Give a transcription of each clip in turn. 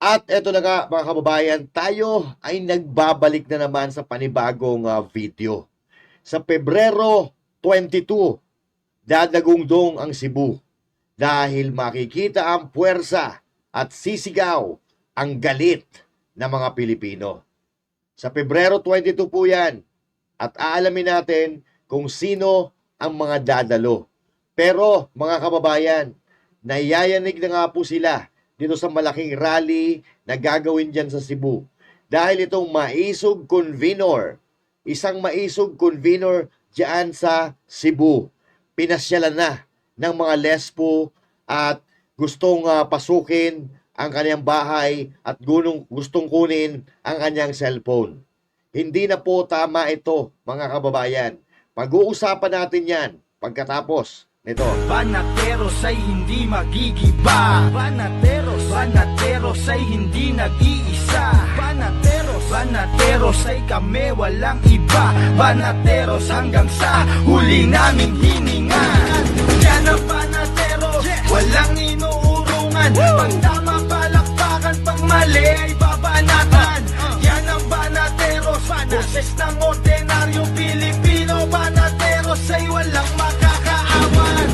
At eto na nga mga kababayan, tayo ay nagbabalik na naman sa panibagong video. Sa Pebrero 22, dadagungdong ang Cebu dahil makikita ang puwersa at sisigaw ang galit ng mga Pilipino. Sa Pebrero 22 po yan at aalamin natin kung sino ang mga dadalo. Pero mga kababayan, nayayanig na nga po sila dito sa malaking rally na gagawin dyan sa Cebu. Dahil itong maisog convenor, isang maisog convenor dyan sa Cebu, pinasyalan na ng mga lespo at gustong pasukin ang kanyang bahay at gustong kunin ang kanyang cellphone. Hindi na po tama ito, mga kababayan. Pag-uusapan natin yan pagkatapos nito. Banateros ay hindi magigiba. Banateros ay hindi nag-iisa. Banateros ay kami walang iba. Banateros hanggang sa huli naming hininga. Yan ang banateros, walang inuurungan. Pag tama palakpakan, pag mali ay babanatan. Yan ang banateros, boses ng ordinaryong Pilipino. Banateros ay walang makakaawan.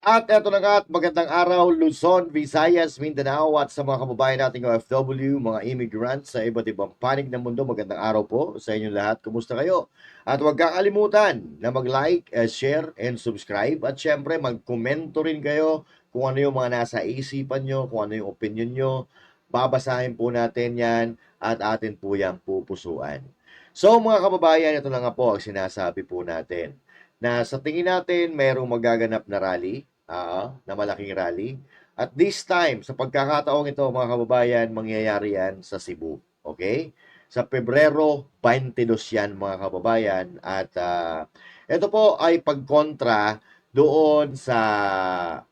At eto na nga at magandang araw Luzon, Visayas, Mindanao at sa mga kababayan nating OFW, mga immigrants sa iba't ibang panig ng mundo. Magandang araw po sa inyong lahat. Kumusta kayo? At huwag kakalimutan na mag-like, share, and subscribe. At syempre mag-komento rin kayo kung ano yung mga nasa isipan nyo, kung ano yung opinion nyo. Babasahin po natin yan at atin po yung pupusuan. So mga kababayan, ito na nga po ang sinasabi po natin na sa tingin natin mayroong magaganap na rally, na malaking rally. At this time, sa pagkakataong ito, mga kababayan, mangyayari yan sa Cebu. Okay? Sa Pebrero 22 yan, mga kababayan. At ito po ay pagkontra doon sa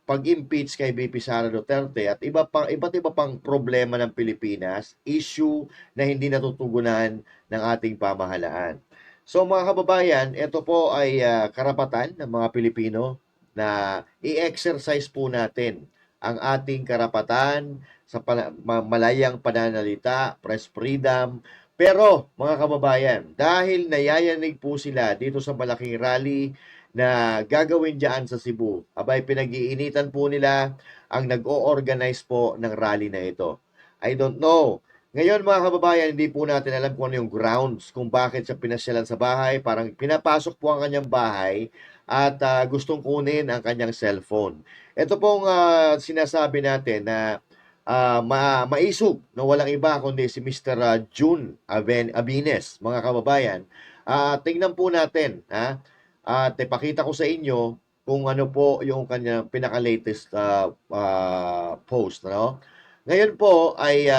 pag-impeach kay VP Sara Duterte at iba't iba pang problema ng Pilipinas, issue na hindi natutugunan ng ating pamahalaan. So mga kababayan, ito po ay karapatan ng mga Pilipino na i-exercise po natin ang ating karapatan sa malayang pananalita, press freedom. Pero mga kababayan, dahil nayayanig po sila dito sa malaking rally na gagawin diyan sa Cebu, abay pinag-iinitan po nila ang nag-o-organize po ng rally na ito. I don't know. Ngayon mga kababayan, hindi po natin alam kung ano yung grounds kung bakit siya pinasyalan sa bahay. Parang pinapasok po ang kanyang bahay at gustong kunin ang kanyang cellphone. Ito pong sinasabi natin na maisog na walang iba kundi si Mr. June Abines, mga kababayan. Tingnan po natin at ipakita ko sa inyo kung ano po yung kanyang pinaka-latest post. No? Ngayon po ay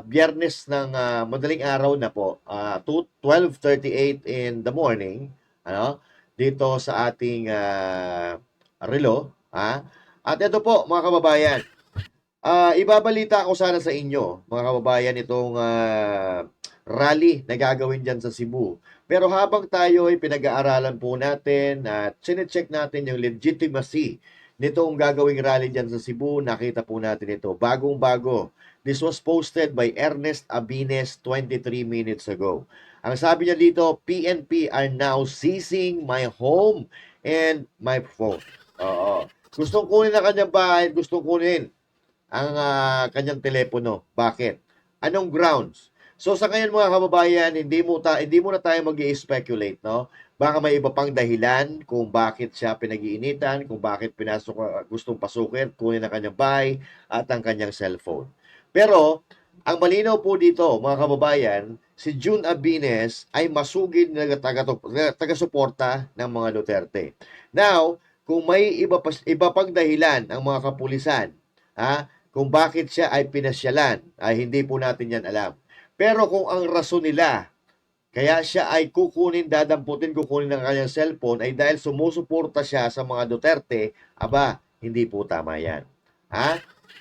biyernes ng madaling araw na po, 12:38 in the morning, ano, dito sa ating relo. At ito po mga kababayan, ibabalita ko sana sa inyo, mga kababayan, itong rally na gagawin dyan sa Cebu. Pero habang tayo ay pinag-aaralan po natin at sinecheck natin yung legitimacy nitong gagawing rally dyan sa Cebu, nakita po natin ito. Bagong-bago. This was posted by Ernest Abines 23 minutes ago. Ang sabi niya dito, PNP are now seizing my home and my phone. Oo. Gustong kunin ang kanyang bahay, gustong kunin ang kanyang telepono. Bakit? Anong grounds? So sa ngayon mga kababayan, hindi mo na tayo mag-i-speculate, no? Baka may iba pang dahilan kung bakit siya pinag-iinitan, kung bakit gustong pasukin, kunin ang kanyang bahay at ang kanyang cellphone. Pero ang malinaw po dito, mga kababayan, si June Abines ay masugid na taga-suporta ng mga Duterte. Now, kung may iba pang dahilan ang mga kapulisan, kung bakit siya ay pinasyalan, ay hindi po natin yan alam. Pero kung ang rason nila, kaya siya ay kukunin ng kanyang cellphone ay dahil sumusuporta siya sa mga Duterte, aba, hindi po tama yan.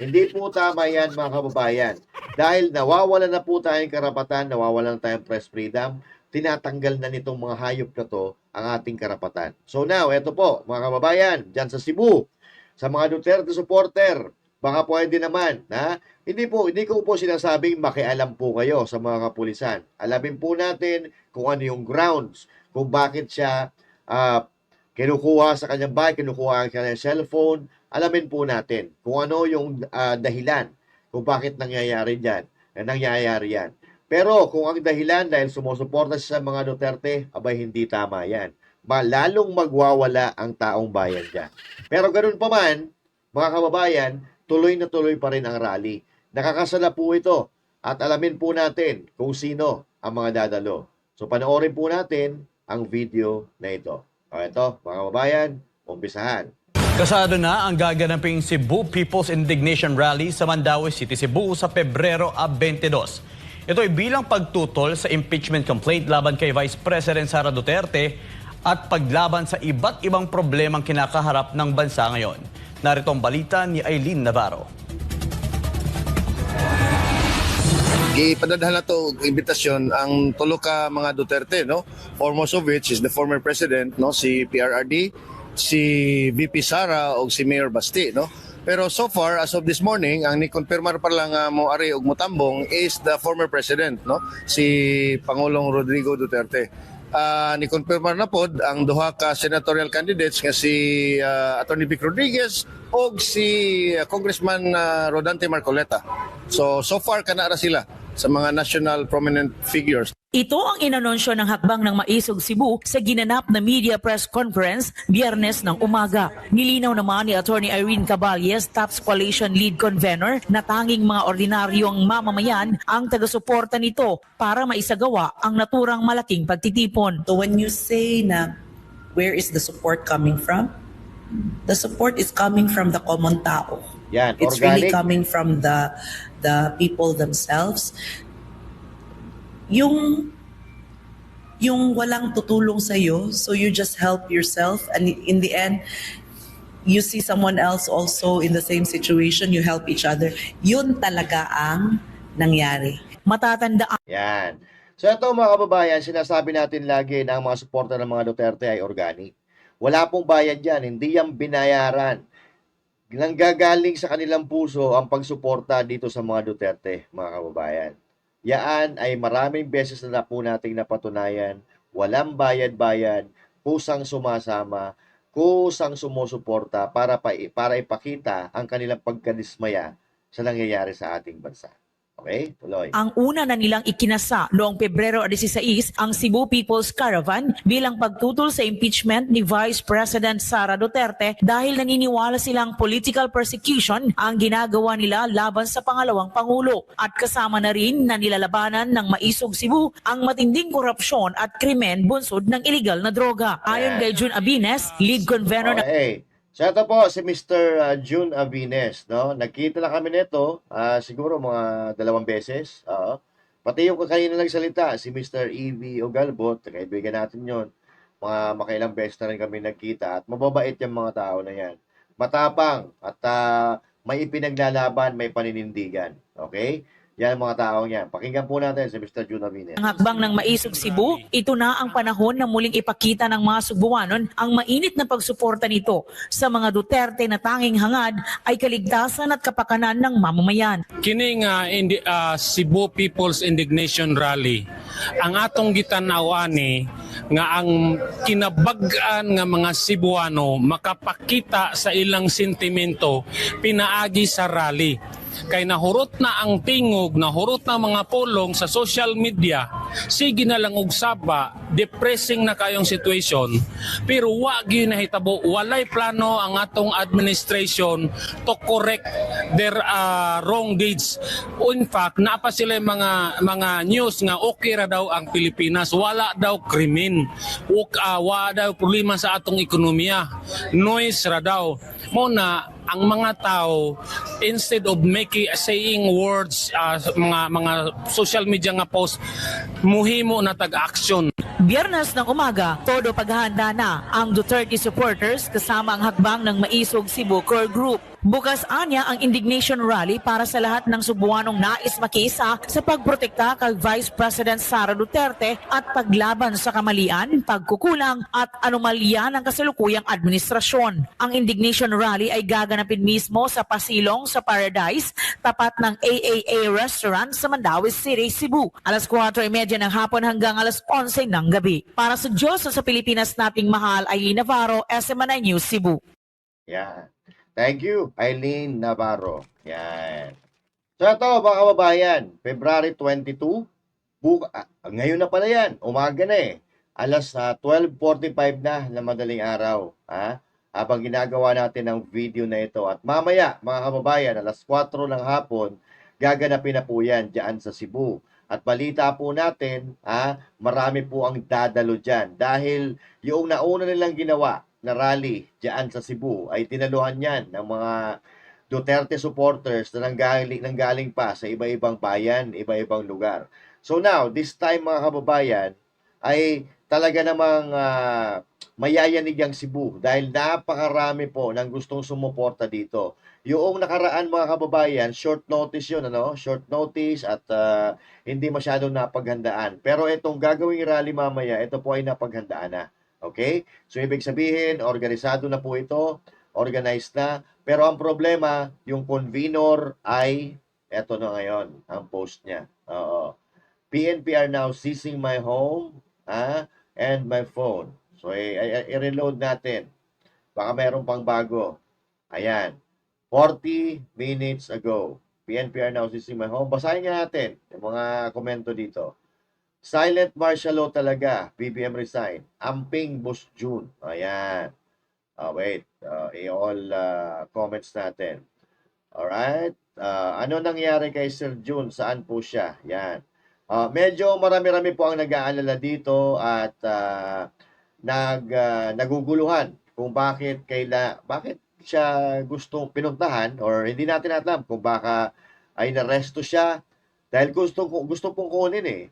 Hindi po tama yan mga kababayan. Dahil nawawalan na po tayong karapatan, nawawalan tayong press freedom, tinatanggal na nitong mga hayop na to ang ating karapatan. So now, eto po, mga kababayan, dyan sa Cebu, sa mga Duterte supporter, baka pwede naman, ha? Hindi ko po sinasabing makialam po kayo sa mga kapulisan. Alamin po natin kung ano yung grounds, kung bakit siya kinukuha sa kanyang bahay, kinukuha ang kanyang cellphone. Alamin po natin kung ano yung dahilan, kung bakit nangyayari yan. Pero kung ang dahilan dahil sumusuporta siya sa mga Duterte, abay hindi tama yan. Lalong magwawala ang taong bayan dyan. Pero ganun pa man, mga kababayan, tuloy na tuloy pa rin ang rally. Nakakasala po ito at alamin po natin kung sino ang mga dadalo. So panoorin po natin ang video na ito. O ito, mga kababayan, umpisahan. Kasado na ang gaganaping Cebu People's Indignation Rally sa Mandaue City, Cebu sa Pebrero 22. Ito ay bilang pagtutol sa impeachment complaint laban kay Vice President Sara Duterte at paglaban sa iba't ibang problemang kinakaharap ng bansa ngayon. Narito ang balita ni Aileen Navarro. Gipadadhan na to imbitasyon ang tulo ka mga Duterte, no? Foremost of which is the former president, no, si PRRD, si VP Sara o si Mayor Basti, no? Pero so far, as of this morning, ang ni-confirmar pa lang mo ari og motambong is the former president, no? Si Pangulong Rodrigo Duterte. Ni-confirmar na pod ang duha ka senatorial candidates nga si Attorney Vic Rodriguez o si Congressman Rodante Marcoleta. So far kanara sila sa mga national prominent figures. Ito ang inanunsyo ng hakbang ng Maisog Cebu sa ginanap na media press conference Biyernes ng umaga. Nilinaw naman ni Attorney Irene Caballes, TAPS Coalition Lead Convener, na tanging mga ordinaryong mamamayan ang taga-suporta nito para maisagawa ang naturang malaking pagtitipon. So when you say na where is the support coming from? The support is coming from the common tao. Yan, It's organic. really coming from the people themselves. Yung walang tutulong sa iyo, so you just help yourself, and in the end you see someone else also in the same situation, you help each other. Yun talaga ang nangyari. Matatandaan Yan. So ito mga kababayan, sinasabi natin lagi na ang mga suporta ng mga Duterte ay organic. Wala pong bayad yan, hindi yan binayaran. Nanggagaling sa kanilang puso ang pagsuporta dito sa mga Duterte, mga kababayan. Yaan ay maraming beses na po nating napatunayan, walang bayad-bayad, kusang sumasama, kusang sumusuporta para ipakita ang kanilang pagkadismaya sa nangyayari sa ating bansa. Okay? Tuloy. ang una na nilang ikinasa noong Pebrero 16 ang Cebu People's Caravan bilang pagtutol sa impeachment ni Vice President Sara Duterte dahil naniniwala silang political persecution ang ginagawa nila laban sa pangalawang Pangulo at kasama na rin na nilalabanan ng Maisog Cebu ang matinding korupsyon at krimen bunsod ng illegal na droga. Ayon kay June Abines, lead convener ng Okay. So ito po si Mr. June Avines, no? Nagkita na kami nito, siguro mga 2 beses. Pati yung kanina nagsalita, si Mr. E.V. Ogalbot, kaibigan natin yon. Mga makailang beses na rin kami nagkita at mababait yung mga tao na yan. Matapang at may ipinaglalaban, may paninindigan. Okay? Yan ang mga taong yan. Pakinggan po natin si Mr. June Avines. Ang hakbang ng Maisog Cebu, ito na ang panahon na muling ipakita ng mga Cebuanon ang mainit na pagsuporta nito sa mga Duterte na tanging hangad ay kaligtasan at kapakanan ng mamamayan. Kini nga Cebu People's Indignation Rally, ang atong gitan-awani nga ang kinabag-an nga mga Cebuano makapakita sa ilang sentimento pinaagi sa rally. Kay nahurot na ang tingog, nahurot na mga pulong sa social media, sige na lang og saba, depressing na kayong situation, pero wa gyud nahitabo, walay plano ang atong administration to correct their wrong deeds. In fact, naapa sila mga news nga okay ra daw ang Pilipinas, wala daw krimen, wala daw problema sa atong ekonomiya, noise ra daw. Muna ang mga tao, instead of saying words, mga social media nga post, muhimo na tag-action. Biyernes ng umaga, todo paghahanda na ang Duterte supporters kasama ang hakbang ng Maisog Cebu Core Group. Bukas anya ang indignation rally para sa lahat ng Subuanong nais makiisa sa pagprotekta kay Vice President Sara Duterte at paglaban sa kamalian, pagkukulang at anomalya ng kasalukuyang administrasyon. Ang indignation rally ay gaganapin mismo sa Pasilong sa Paradise, tapat ng AAA Restaurant sa Mandaue City, Cebu. Alas 4:30 ng hapon hanggang alas 11 ng gabi. Para sa Diyos sa Pilipinas nating mahal, Aileen Navarro, SMNI News, Cebu. Yan. Thank you, Eileen Navarro. Yan. So ito, mga kababayan, February 22, ngayon na pala yan, umaga na eh. Alas 12:45 na madaling araw. Habang ginagawa natin ang video na ito. At mamaya, mga kababayan, alas 4 ng hapon, gaganapin na po yan dyan sa Cebu. At balita po natin, marami po ang dadalo dyan. Dahil yung nauna nilang ginawa na rally dyan sa Cebu ay tinaluhan yan ng mga Duterte supporters na nanggaling pa sa iba-ibang bayan, iba-ibang lugar. So now, this time mga kababayan, ay talaga namang mayayanig ang Cebu dahil napakarami po ng gustong sumuporta dito. Yung nakaraan mga kababayan, short notice yun, short notice at hindi masyadong napaghandaan. Pero itong gagawing rally mamaya, ito po ay napaghandaan na. Okay? So, ibig sabihin, organisado na po ito, organized na. Pero ang problema, yung convenor ay, eto na ngayon, ang post niya. PNP are now seizing my home and my phone. So, i-reload natin. Baka mayroon pang bago. Ayan. 40 minutes ago. PNP are now seizing my home. Basahin nga natin yung mga komento dito. Silent martial law talaga. BBM resign. Amping Boss June. Ayan. Wait. I-all comments natin. Alright. Ano nangyari kay Sir June? Saan po siya? Yan. Medyo marami-rami po ang nag-aalala dito at naguguluhan kung bakit siya gustong pinuntahan or hindi natin alam kung baka ay naresto siya dahil gusto pong kunin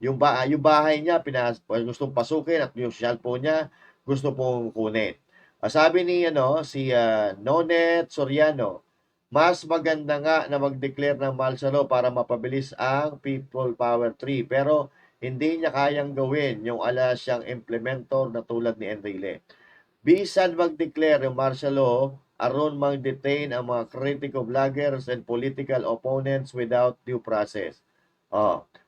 yung bahay niya gustong pasukin at yung cellphone niya gusto pong kunin. Sabi ni si Nonet Soriano, mas maganda nga na mag-declare ng martial law para mapabilis ang People Power 3 pero hindi niya kayang gawin yung ala siyang implementor na tulad ni Enrile. Bisan mag-declare yung martial law, aron mag-detain ang mga critical vloggers and political opponents without due process.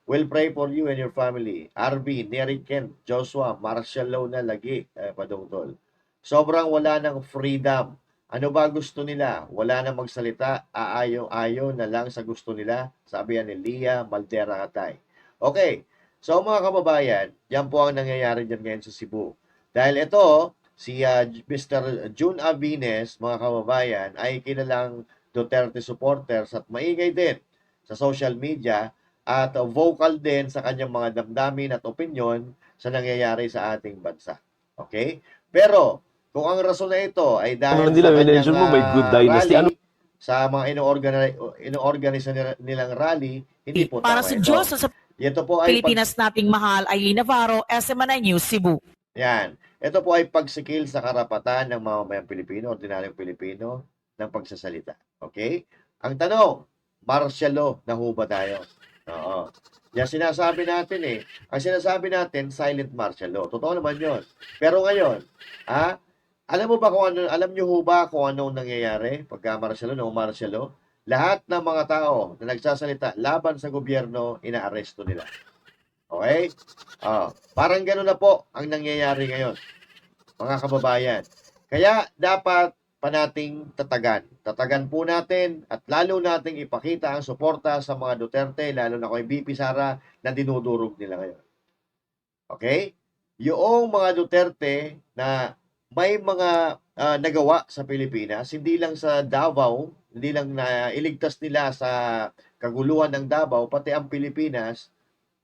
We'll pray for you and your family. RB, Nery Kent, Joshua, martial law na lagi. Padungtol. Sobrang wala ng freedom. Ano ba gusto nila? Wala na magsalita. Aayaw na lang sa gusto nila. Sabi yan ni Lia Maldera Katay. Okay. So mga kababayan, yan po ang nangyayari dyan ngayon sa Cebu. Dahil ito, si Mr. June Avines, mga kababayan, ay kilalang Duterte supporters at maingay din sa social media at vocal din sa kanyang mga damdamin at opinyon sa nangyayari sa ating bansa. Okay? Pero, kung ang rason na ito ay dahil sa kanyang rally, sa mga ino-organize nilang rally, hindi po para tama sa ito. Diyos sa Ito po ay Pilipinas nating mahal, Aileen Navarro, SMNI News, Cebu. Yan. Ito po ay pagsikil sa karapatan ng mamamayang Pilipino, ordinaryong Pilipino, ng pagsasalita. Okay? Ang tanong, martial law na ho ba tayo? Oo. Yan sinasabi natin Ang sinasabi natin, silent martial law. Totoo naman yon. Pero ngayon, alam niyo ho ba kung anong nangyayari pagka martial law, no martial law? Lahat ng mga tao na nagsasalita laban sa gobyerno, inaaresto nila. Okay? Parang gano'n na po ang nangyayari ngayon, mga kababayan. Kaya dapat pa nating tatagan. Tatagan po natin at lalo nating ipakita ang suporta sa mga Duterte, lalo na kay VP Sara na dinudurog nila ngayon. Okay? Yung mga Duterte na may mga nagawa sa Pilipinas, hindi lang sa Davao, hindi lang na iligtas nila sa kaguluhan ng Davao, pati ang Pilipinas,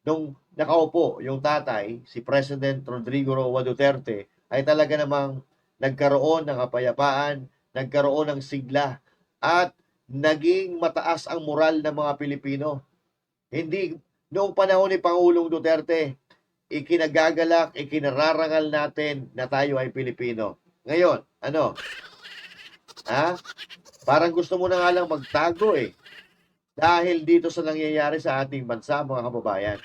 nung nakaupo yung tatay, si President Rodrigo Roa Duterte, ay talaga namang nagkaroon ng kapayapaan, nagkaroon ng sigla, at naging mataas ang moral ng mga Pilipino. Hindi, noong panahon ni Pangulong Duterte, ikinagagalak, ikinararangal natin na tayo ay Pilipino. Ngayon, ano? Parang gusto mo na nga lang magtago eh. Dahil dito sa nangyayari sa ating bansa, mga kababayan.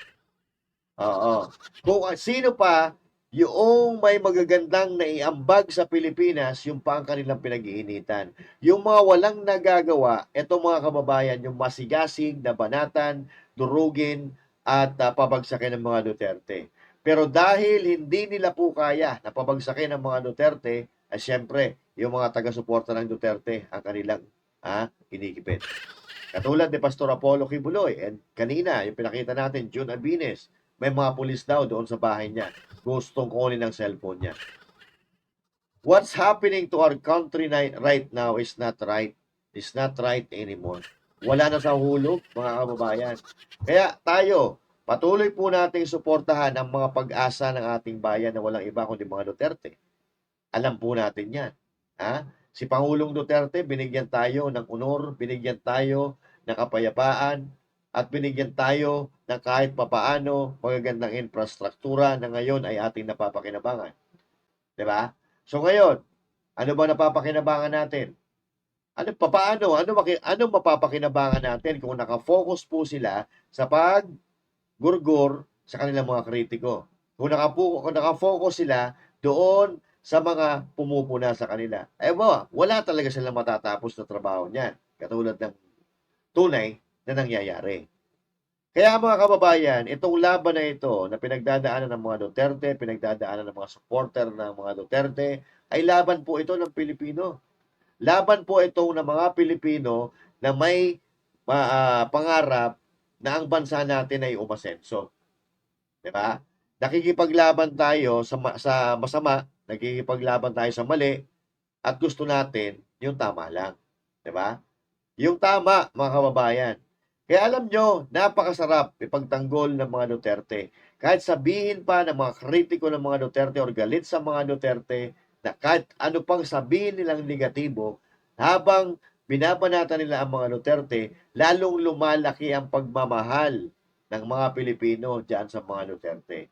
Oo. Kung sino pa yung may magagandang naiambag sa Pilipinas, yung pa ang kanilang pinag-iinitan. Yung mga walang nagagawa, eto mga kababayan, yung masigasig, nabanatan, durugin, at pabagsakin ng mga Duterte. Pero dahil hindi nila po kaya na pabagsakin ng mga Duterte, ay siyempre, yung mga taga-suporta ng Duterte ang kanilang kinikipit. Katulad ni Pastor Apollo Kibuloy, and kanina, yung pinakita natin, June Abines, may mga pulis daw doon sa bahay niya. Gustong kunin ang cellphone niya. What's happening to our country right now is not right. It's not right anymore. Wala na sa hulog, mga kababayan. Kaya tayo, patuloy po nating suportahan ang mga pag-asa ng ating bayan na walang iba kundi mga Duterte. Alam po natin yan. Si Pangulong Duterte, binigyan tayo ng honor, binigyan tayo ng kapayapaan, at binigyan tayo ng kahit papaano magagandang infrastruktura na ngayon ay ating napapakinabangan. Diba? So ngayon, ano ba napapakinabangan natin? Ano mapapakinabangan natin kung nakafocus po sila sa paggurgur sa kanilang mga kritiko? Kung nakafocus sila doon sa mga pumupuna sa kanila. Wala talaga silang matatapos na trabaho niyan. Katulad ng tunay na nangyayari. Kaya mga kababayan, itong laban na ito na pinagdadaanan ng mga Duterte, pinagdadaanan ng mga supporter ng mga Duterte, ay laban po ito ng Pilipino. Laban po ito ng mga Pilipino na may pangarap na ang bansa natin ay umasenso. Diba? Nakikipaglaban tayo sa masama, nakikipaglaban tayo sa mali, at gusto natin yung tama lang. Diba? Yung tama, mga kababayan. Kaya alam nyo, napakasarap ipagtanggol ng mga Duterte. Kahit sabihin pa ng mga kritiko ng mga Duterte or galit sa mga Duterte, na kahit ano pang sabihin nilang negatibo, habang binabanatan nila ang mga Duterte, lalong lumalaki ang pagmamahal ng mga Pilipino diyan sa mga Duterte.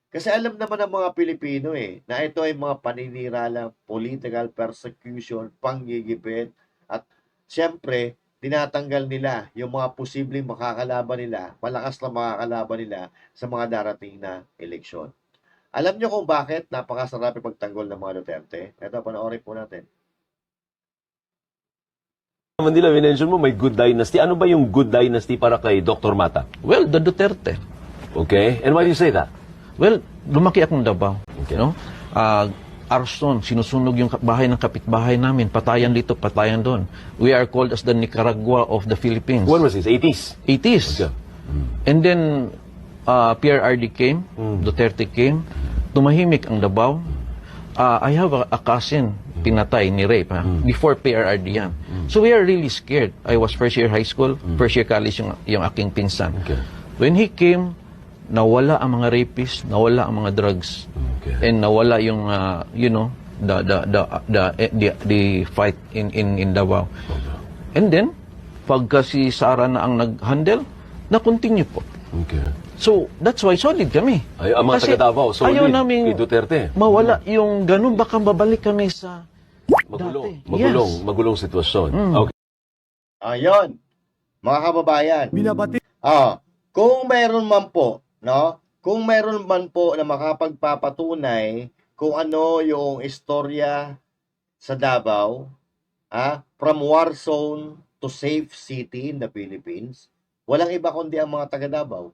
Kasi alam naman ng mga Pilipino na ito ay mga paniniralang political persecution, panggigipit, at siyempre, tinatanggal nila yung mga posibleng makakalaban nila, malakas na makakalaban nila sa mga darating na eleksyon. Alam nyo kung bakit napakasarap ipagtanggol ng mga Duterte? Ito, panoorin po natin. Manila, minention mo may good dynasty. Ano ba yung good dynasty para kay Dr. Mata? Well, the Duterte. Okay. And why do you say that? Well, lumaki akong Davao. Okay. No? Arson, sinusunog yung bahay ng kapitbahay namin. Patayan dito, patayan doon. We are called as the Nicaragua of the Philippines. When was this? 80s? 80s. Okay. And then, PRRD came, Duterte came, tumahimik ang Davao. I have a cousin, pinatay, ni-rape, before PRRD yan. So we are really scared. I was first year high school, first year college yung aking pinsan. Okay. When he came, nawala ang mga rapists, nawala ang mga drugs, and nawala yung the fight in Davao. And then pagka si Sara na ang nag-handle, na-continue po. Okay. So that's why solid kami. Ang mga Kasi taga Davao, solid ayaw namin kay Duterte. mawala yung ganun, baka babalik kami sa Magulong. dati. Magulong sitwasyon. Okay. Ayun, mga kababayan. Kung mayroon man po, kung mayroon man po na makapagpapatunay kung ano yung istorya sa Davao, from war zone to safe city in the Philippines, walang iba kundi ang mga taga Davao.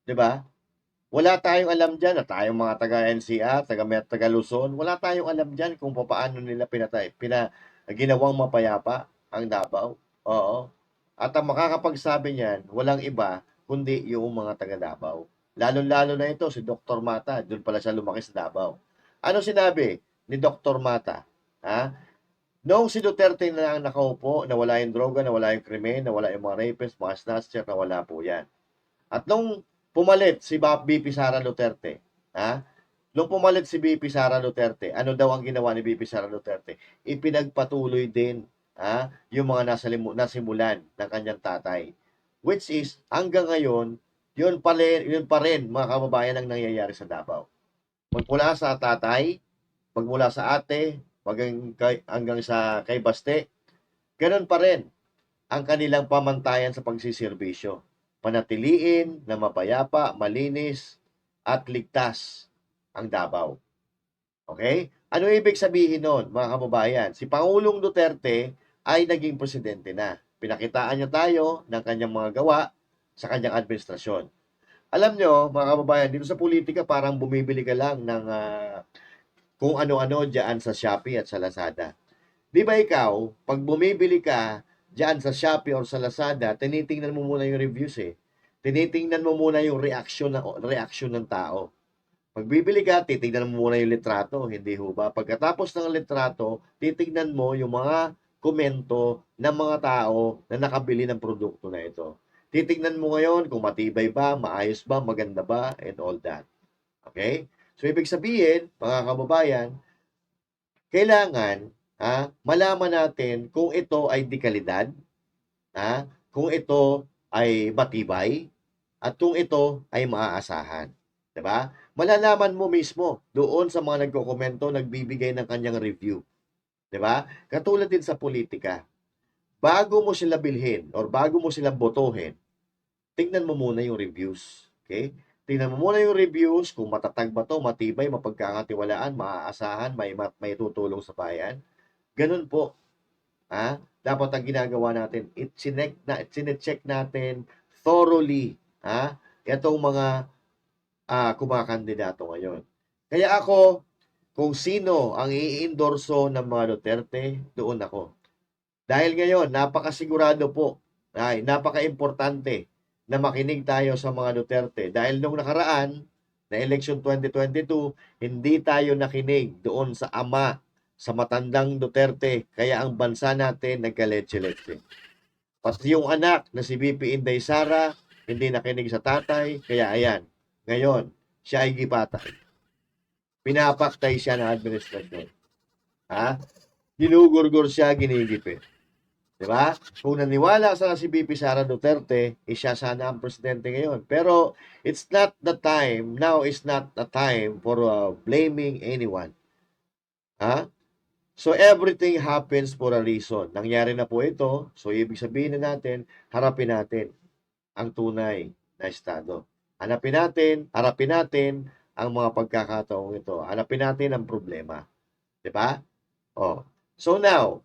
'Di ba? Wala tayong alam diyan na tayong mga taga NCR, taga Luzon, wala tayong alam diyan kung paano nila ginawang mapayapa ang Davao. Oo. At ang makakapagsabi niyan, walang iba kundi yung mga taga Davao. Lalo-lalo na ito si Dr. Mata, doon pala siya lumaki sa Davao. Ano sinabi ni Dr. Mata? Noong si Duterte na ang nakaupo, na wala yung droga, na wala yung krimen, na wala yung mga rapists, mga snatcher, na wala po yan. At nung pumalit si BP Sara Duterte, nung pumalit si BP Sara Duterte, ano daw ang ginawa ni BP Sara Duterte? Ipinagpatuloy din yung mga nasimulan ng kanyang tatay. Which is, hanggang ngayon, yun pa rin mga kababayan ang nangyayari sa Davao. Magmula sa tatay, magmula sa ate, hanggang sa kay Baste, ganun pa rin ang kanilang pamantayan sa pagsiservisyo. Panatiliin na mapayapa, malinis, at ligtas ang Davao. Okay? Ano ibig sabihin nun, mga kababayan? Si Pangulong Duterte ay naging presidente na. Pinakitaan niya tayo ng kanyang mga gawa sa kanyang administrasyon. Alam nyo, mga kababayan, dito sa politika parang bumibili ka lang ng kung ano-ano dyan sa Shopee at sa Lazada. Di ba ikaw, pag bumibili ka dyan sa Shopee or sa Lazada, tinitingnan mo muna yung reviews eh. Tinitingnan mo muna yung reaction ng tao. Pag bibili ka, titignan mo muna yung litrato, hindi ho ba? Pagkatapos ng litrato, titignan mo yung mga komento ng mga tao na nakabili ng produkto na ito. Titignan mo ngayon kung matibay ba, maayos ba, maganda ba, and all that. Okay? So, ibig sabihin, mga kababayan, kailangan malaman natin kung ito ay dekalidad, kung ito ay matibay, at kung ito ay maaasahan. Diba? Malalaman mo mismo doon sa mga nagkokomento, nagbibigay ng kanyang review. Diba? Katulad din sa politika. Bago mo sila bilhin or bago mo sila botohin, tingnan mo muna yung reviews. Okay? Tingnan mo muna yung reviews kung matatag ba to, matibay, mapagkakatiwalaan, maaasahan, may tutulong sa bayan. Ganun po. Dapat ang ginagawa natin, sinecheck natin thoroughly itong mga kumakandidato ngayon. Kaya ako, kung sino ang i-endorso ng mga Duterte, doon ako. Dahil ngayon, napakasigurado po, napaka-importante na makinig tayo sa mga Duterte. Dahil nung nakaraan, na election 2022, hindi tayo nakinig doon sa ama, sa matandang Duterte. Kaya ang bansa natin nagkaletse-letse. Pati yung anak na si VP Inday Sara, hindi nakinig sa tatay. Kaya ayan, ngayon, siya ay gipatay. Pinapaktay siya ng administrasyon. Ginugurgur siya, ginigipit. Diba? Kung naniwala sana si VP Sara Duterte, siya sana ang presidente ngayon. Pero, it's not the time, now is not the time for blaming anyone. So, everything happens for a reason. Nangyari na po ito, so ibig sabihin na natin, harapin natin ang tunay na estado. Harapin natin ang mga pagkakataong ito. Harapin natin ang problema. Diba? So now,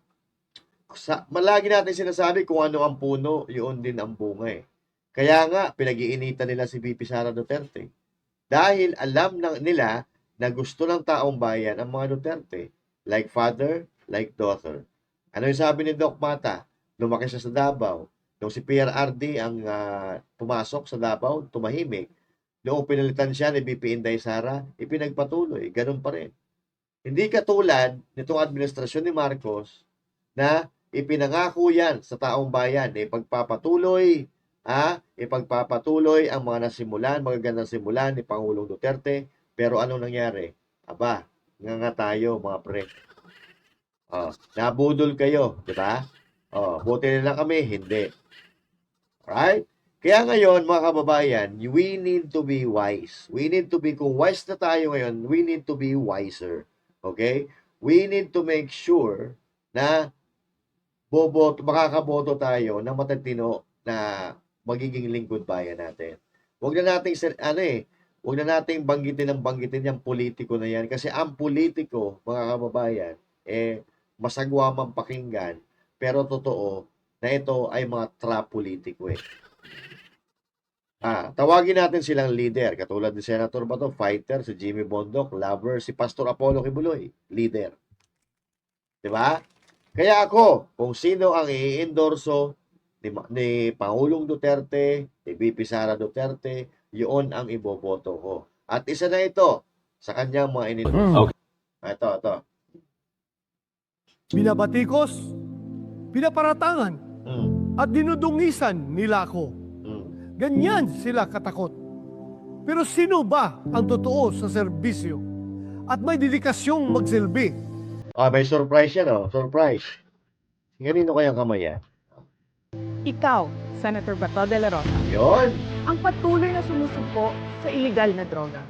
malagi natin sinasabi kung ano ang puno, yun din ang bunga eh. Kaya nga, pinag-iinitan nila si VP Sara Duterte. Dahil alam nila na gusto ng taong bayan ang mga Duterte. Like father, like daughter. Ano yung sabi ni Doc Mata? Lumaki siya sa Davao. Nung si PRRD ang pumasok sa Davao, tumahimik. Noong pinalitan siya ni VP Inday Sara, ipinagpatuloy. Ganun pa rin. Hindi katulad nitong administrasyon ni Marcos na ipinangako yan sa taong bayan. Ipagpapatuloy ang mga magagandang simulan ni Pangulong Duterte. Pero anong nangyari? Aba, nga tayo mga pre. Nabudol kayo, di ba? Buti na lang kami, hindi. Alright? Kaya ngayon, mga kababayan, we need to be wise. Kung wise na tayo ngayon, we need to be wiser. Okay? We need to make sure na makakaboto tayo ng matatino na magiging lingkod bayan natin. Huwag na nating banggitin yung politiko na yan. Kasi ang politiko, mga kababayan, masagwa man pakinggan, pero totoo na ito ay mga trap politiko eh. Tawagin natin silang leader. Katulad ni Senator Bato, fighter, si Jimmy Bondoc, lover, si Pastor Apollo Kibuloy, leader. Diba? Kaya ako, kung sino ang i-endorso ni Pangulong Duterte, ni VP Sara Duterte, yun ang iboboto ko. At isa na ito sa kanyang mga in-endorso. Ito. Binabatikos, pinaparatangan, at dinudungisan nila ako. Ganyan sila katakot. Pero sino ba ang totoo sa serbisyo at may dedikasyong magsilbi? May surprise yan, surprise. Ganito kayang kamay yan? Ikaw, Senator Bato de la Rosa, Yun. ang patuloy na sumusuko sa iligal na droga.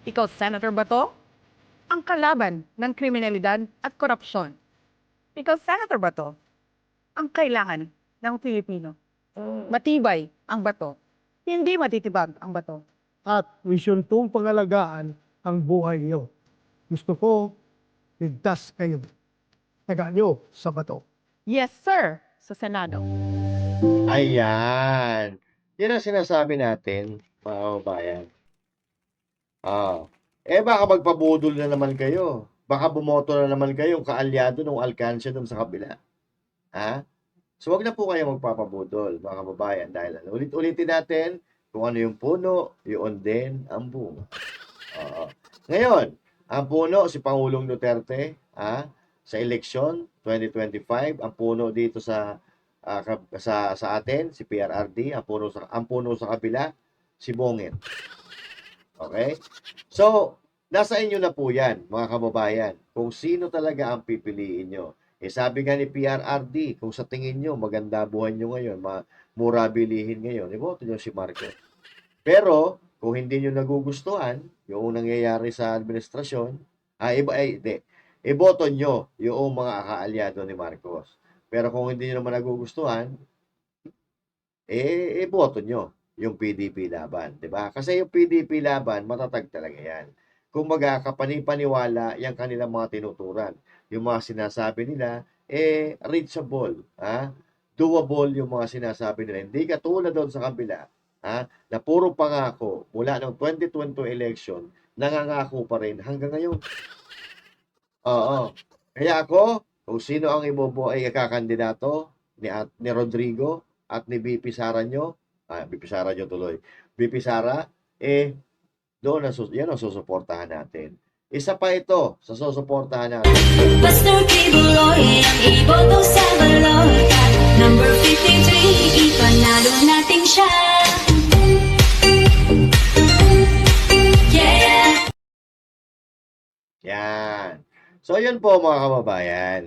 Ikaw, Senator Bato, ang kalaban ng kriminalidad at korupsyon. Ikaw, Senator Bato, ang kailangan ng Pilipino. Matibay ang bato. Hindi matitibag ang bato. At misyon tong pangalagaan ang buhay niyo. Gusto ko, ligtas kayo. Taga nyo sa bato. Yes, sir, sa Senado. Ayan. Yan ang sinasabi natin, mga kababayan. Baka magpabudol na naman kayo. Baka bumoto na naman kayo kaalyado ng alkansya doon sa kabila. Ha? So, wag na po kayo magpapabudol, mga kababayan. Dahil ulit-ulitin natin kung ano yung puno, yun din ang bunga. Ngayon, ang puno, si Pangulong Duterte, sa eleksyon 2025, ang puno dito sa atin, si PRRD, ang puno sa kabila, si Bongit. Okay? So, nasa inyo na po yan, mga kababayan, kung sino talaga ang pipiliin nyo. Sabi nga ni PRRD, kung sa tingin nyo, maganda buhay nyo ngayon, mura bilihin ngayon, iboto nyo si Marcos. Pero, kung hindi nyo nagugustuhan, yung nangyayari sa administrasyon, iboto nyo yung mga kaalyado ni Marcos. Pero kung hindi nyo naman nagugustuhan, iboto nyo yung PDP laban, di ba? Kasi yung PDP laban, matatag talaga yan. Kung magkakapanipaniwala yung kanilang mga tinuturan. Yung mga sinasabi nila, reachable, doable yung mga sinasabi nila. Hindi katulad doon sa kabila, na puro pangako mula ng 2022 election, nangangako pa rin hanggang ngayon. Oo. Kaya ako, kung sino ang ibobo ay kakandidato ni Rodrigo at ni BP Sara nyo, BP Sara nyo tuloy, BP Sara, doon yan ang susuportahan natin. Isa pa ito sa susuportahan natin. Pastor Kibuloy, ang iboto sa balot. Number 53, ipanalo natin siya. Yeah! Yan. So, yun po mga kababayan.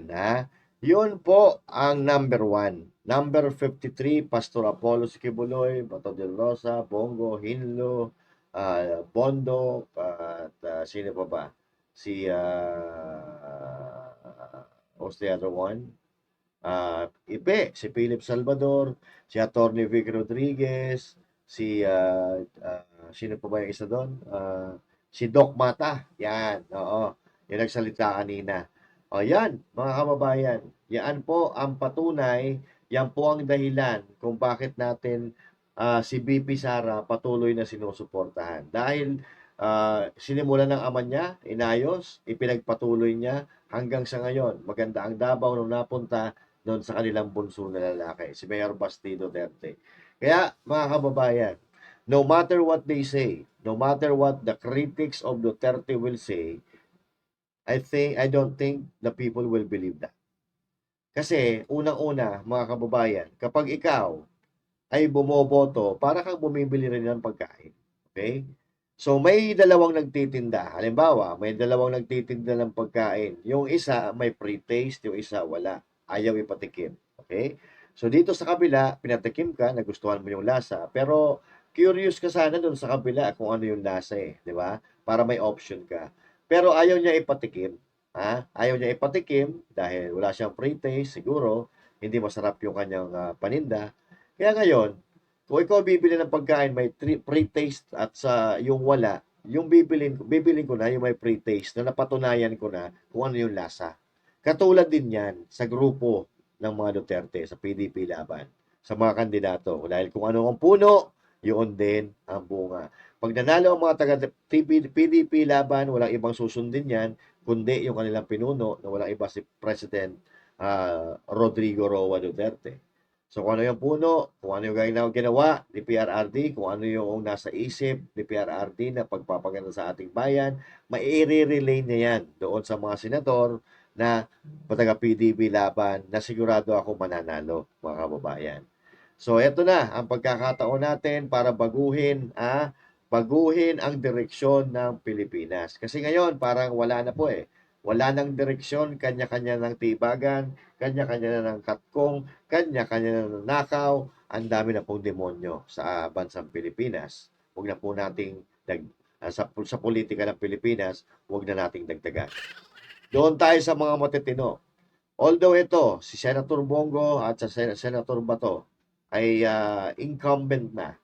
Yun po ang number 1. Number 53, Pastor Apollo Kibuloy, Bato de Rosa, Bongo, Hinlo, Bondo, at sino pa ba? What's the other one? Ipe, si Philip Salvador, si Atty. Vic Rodriguez, sino pa ba yung isa doon? Si Doc Mata. Yan, oo. Yung nagsalita kanina. Yan, mga kababayan. Yan po ang patunay, yan po ang dahilan kung bakit natin si BP Sara patuloy na sinusuportahan. Dahil sinimulan ng ama niya, inayos, ipinagpatuloy niya hanggang sa ngayon. Maganda ang Davao nung napunta doon sa kanilang bunso na lalaki, si Mayor Basti Duterte. Kaya, mga kababayan, no matter what they say, no matter what the critics of Duterte will say, I don't think the people will believe that. Kasi, unang-una, mga kababayan, kapag ikaw ay bumoboto, para kang bumibili rin ng pagkain. Okay? So, may dalawang nagtitinda. Halimbawa, may dalawang nagtitinda ng pagkain. Yung isa, may pre-taste. Yung isa, wala. Ayaw ipatikim. Okay? So, dito sa kabila, pinatikim ka, nagustuhan mo yung lasa. Pero, curious ka sana doon sa kabila kung ano yung lasa di ba? Para may option ka. Pero, ayaw niya ipatikim. Ayaw niya ipatikim dahil wala siyang pre-taste, siguro. Hindi masarap yung kanyang paninda. Kaya ngayon, kung ikaw bibili ng pagkain, may pre-taste at sa yung wala, yung bibilin ko na yung may pre-taste na napatunayan ko na kung ano yung lasa. Katulad din yan sa grupo ng mga Duterte sa PDP laban, sa mga kandidato. Dahil kung ano ang puno, yun din ang bunga. Pag nanalo ang mga taga-PDP laban, walang ibang susundin yan, kundi yung kanilang pinuno na walang iba si President Rodrigo Roa Duterte. So, kung ano yung puno, kung ano yung ginawa ni PRRD, kung ano yung nasa isip ni PRRD na pagpapaganda sa ating bayan, mai-relay niya yan doon sa mga senador na taga-PDP laban na sigurado ako mananalo, mga kababayan. So, eto na ang pagkakataon natin para baguhin ang direksyon ng Pilipinas. Kasi ngayon, parang wala na po Wala nang direksyon, kanya-kanya ng tibagan, kanya-kanya na ng katkong, kanya-kanya na ng nakaw, ang dami na pong demonyo sa bansang Pilipinas. Huwag na po nating sa politika ng Pilipinas, huwag na nating dagdagan. Doon tayo sa mga matitino. Although ito, si Senator Bongo at sa Senator Bato ay incumbent na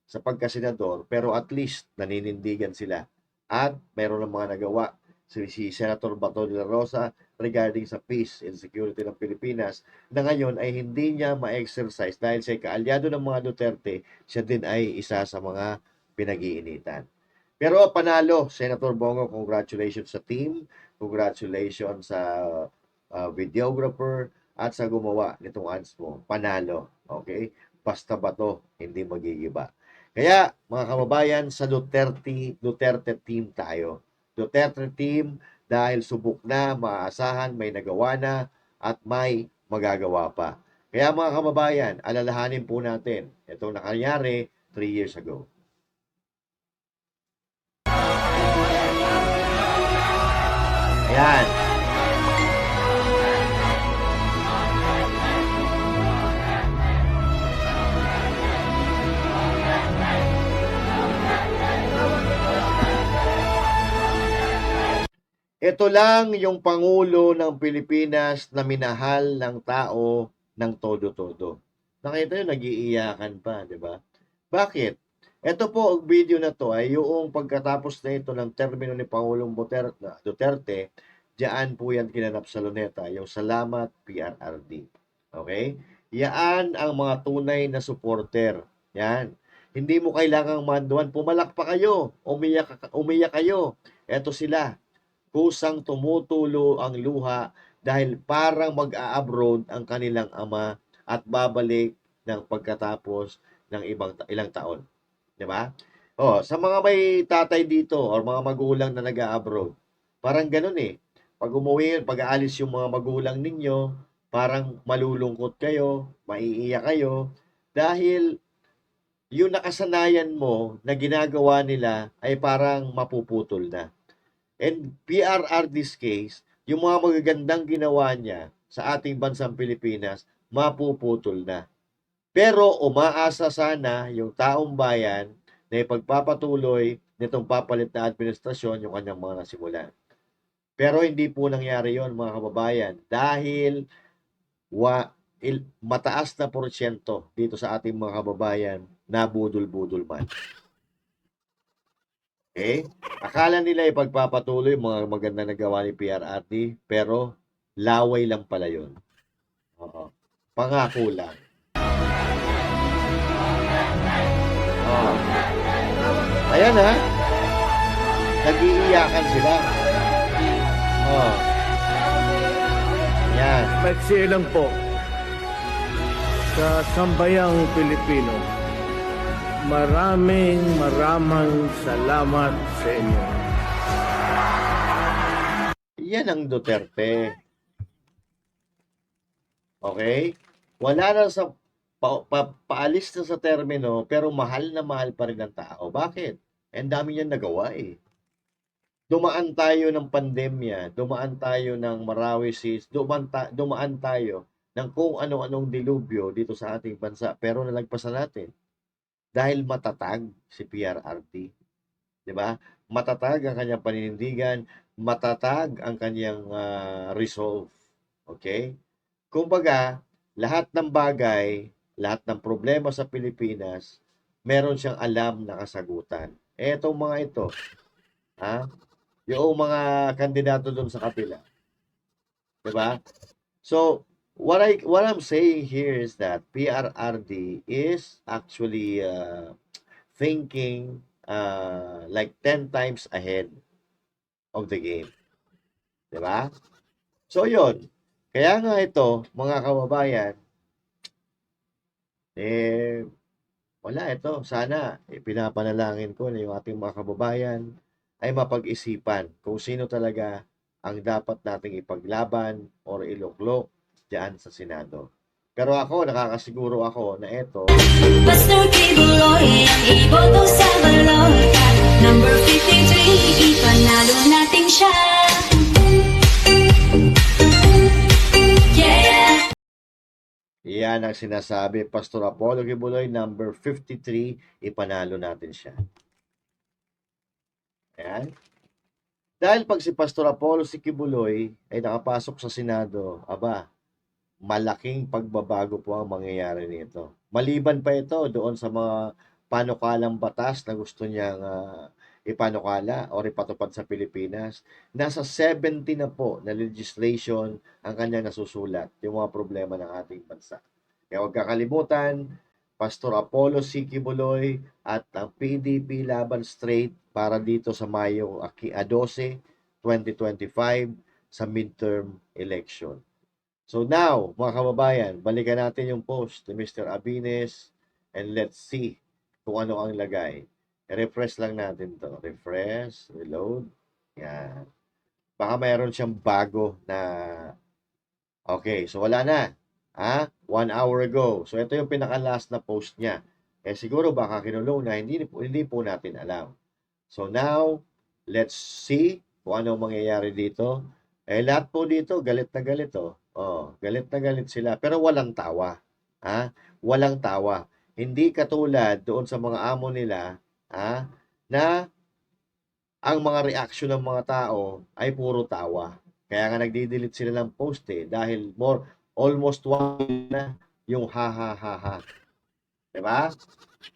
sa pagkasenador, pero at least naninindigan sila. At mayroon ng mga nagawa si Senator Bato de la Rosa regarding sa peace and security ng Pilipinas na ngayon ay hindi niya ma-exercise dahil sa kaalyado ng mga Duterte, siya din ay isa sa mga pinag-iinitan. Pero panalo, Senator Bongo, congratulations sa team, congratulations sa videographer at sa gumawa nitong ads mo. Panalo, okay? Basta ba to, hindi magigiba. Kaya, mga kababayan, sa Duterte team tayo. Duterte team dahil subok na, maaasahan, may nagawa na, at may magagawa pa. Kaya mga kababayan, alalahanin po natin itong nakanyari 3 years ago. Ayan. Ito lang yung Pangulo ng Pilipinas na minahal ng tao ng todo-todo. Nakita nyo, nag-iiyakan pa, di ba? Bakit? Ito po, ang video na to ay yung pagkatapos na ito ng termino ni Pangulong Duterte, diyan po yan kinanap sa luneta, yung Salamat PRRD. Okay? Yan ang mga tunay na supporter. Yan. Hindi mo kailangang manduan. Pumalak pa kayo. Umiyak kayo. Ito sila. Kusang tumutulo ang luha dahil parang mag-a-abroad ang kanilang ama at babalik ng pagkatapos ng ilang taon. Di ba? Sa mga may tatay dito or mga magulang na nag-a-abroad, parang ganun eh. Pag umuwi, pag aalis yung mga magulang ninyo, parang malulungkot kayo, maiiyak kayo, dahil yung nakasanayan mo na ginagawa nila ay parang mapuputol na. And PRRD's case, yung mga magagandang ginawa niya sa ating bansang Pilipinas, mapuputol na. Pero umaasa sana yung taong bayan na ipagpapatuloy nitong papalit na administrasyon yung kanyang mga nasimulan. Pero hindi po nangyari yon mga kababayan dahil mataas na porsyento dito sa ating mga kababayan na budol-budol man. Okay? Akala nila ipagpapatuloy mga maganda na gawa ni PRRD, pero laway lang pala yun. Pangako lang. Ayan ha. Nag-iiyakan sila. Yan. Maiksi lang po sa sambayang Pilipino. Maraming salamat sa inyo. Yan ang Duterte. Okay? Wala na sa paalis na sa termino pero mahal na mahal pa rin ang tao. Bakit? Ang dami niyan nagawa eh. Dumaan tayo ng pandemya, dumaan tayo ng Marawisis, dumaan tayo ng kung ano-anong dilubyo dito sa ating bansa pero nalagpasan natin. Dahil matatag si PRRD. Di ba? Matatag ang kanyang paninindigan, matatag ang kanyang resolve. Okay? Kumbaga, lahat ng bagay, lahat ng problema sa Pilipinas, meron siyang alam na kasagutan. Etong mga ito, yung mga kandidato doon sa kapila. Di ba? So, what I'm saying here is that PRRD is actually thinking like 10 times ahead of the game. Diba? So, yun. Kaya nga ito, mga kababayan, wala ito. Sana, pinapanalangin ko na yung ating mga kababayan ay mapag-isipan kung sino talaga ang dapat nating ipaglaban or iluklok diyan sa Senado. Pero ako, nakakasiguro ako na ito. Pastor Kibuloy, ang iboto sa balota. Number 53, ipanalo natin siya. Yeah! Yan ang sinasabi, Pastor Apollo Kibuloy, number 53, ipanalo natin siya. Ayan. Dahil pag si Pastor Apollo Sikibuloy ay nakapasok sa Senado, aba, malaking pagbabago po ang mangyayari nito. Maliban pa ito doon sa mga panukalang batas na gusto niyang ipanukala o ipatupad sa Pilipinas. Nasa 70 na po na legislation ang kanyang nasusulat, yung mga problema ng ating bansa. Kaya huwag kakalimutan, Pastor Apollo Sikibuloy at ang PDP Laban Straight para dito sa Mayo 12, 2025 sa midterm election. So now, mga kababayan, balikan natin yung post ni Mr. Abines and let's see kung ano ang lagay. I-refresh lang natin to. Refresh, reload. Yan. Baka mayroon siyang bago na... Okay, so wala na. 1 hour ago. So ito yung pinaka-last na post niya. Siguro baka kinulong na hindi po natin alam. So now, let's see kung ano mangyayari dito. Lahat po dito, galit na galit, galit na galit sila. Pero walang tawa. Walang tawa. Hindi katulad doon sa mga amo nila, na ang mga reaction ng mga tao ay puro tawa. Kaya nga nagdi-delete sila ng post dahil almost one na yung ha ha ha ha. Diba?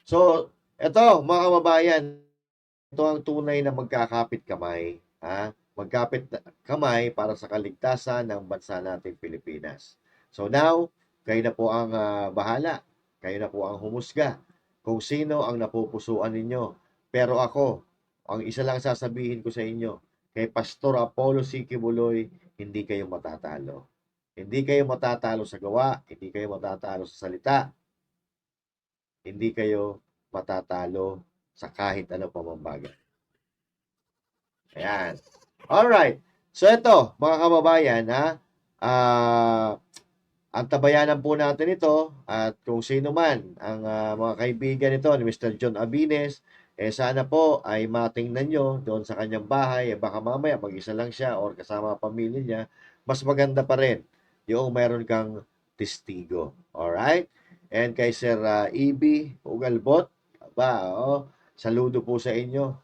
So, eto mga kababayan, ito ang tunay na magkakapit kamay. Magkapit kamay para sa kaligtasan ng bansa nating Pilipinas. So now, kayo na po ang bahala. Kayo na po ang humusga kung sino ang napupusuan ninyo. Pero ako, ang isa lang sasabihin ko sa inyo, kay Pastor Apollo Sikibuloy, hindi kayo matatalo. Hindi kayo matatalo sa gawa, hindi kayo matatalo sa salita, hindi kayo matatalo sa kahit ano pa mang bagay. Ayan. Alright. So ito, mga kababayan, antabayanan po natin ito at kung sino man ang mga kaibigan nito ni Mr. John Abines, sana po ay matingnan nyo doon sa kanyang bahay. Baka mamaya mag-isa lang siya or kasama ang pamilya niya. Mas maganda pa rin yung meron kang testigo. Alright? And kay Sir E.B. Ugalbot, saludo po sa inyo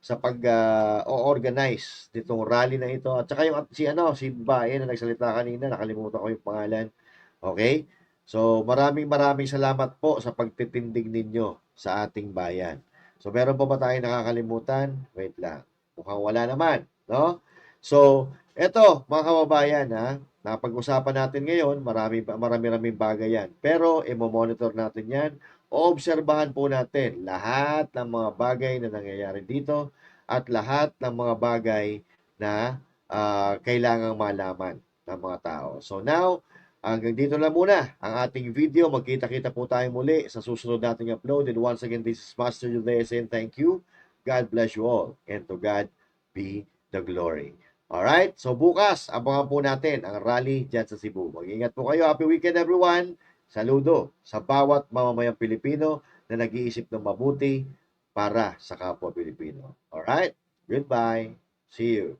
sa pag-organize nitong rally na ito. At saka yung si babae na nagsalita kanina, nakalimutan ko yung pangalan. Okay? So, maraming salamat po sa pagtitindig ninyo sa ating bayan. So, meron pa ba tayong nakakalimutan? Wait lang. Mukhang wala naman, no? So, eto, mga kababayan, napag-usapan natin ngayon, maraming bagay yan. Pero, i-monitor natin yan. Oobserbahan po natin lahat ng mga bagay na nangyayari dito at lahat ng mga bagay na kailangang malaman ng mga tao. So now, hanggang dito lang muna ang ating video. Magkita-kita po tayo muli sa susunod nating upload. And once again, this is Master Judea saying thank you. God bless you all. And to God be the glory. Alright? So bukas, abangan po natin ang rally dyan sa Cebu. Mag-ingat po kayo. Happy weekend everyone. Saludo sa bawat mamamayang Pilipino na nag-iisip ng mabuti para sa kapwa Pilipino. Alright? Goodbye. See you.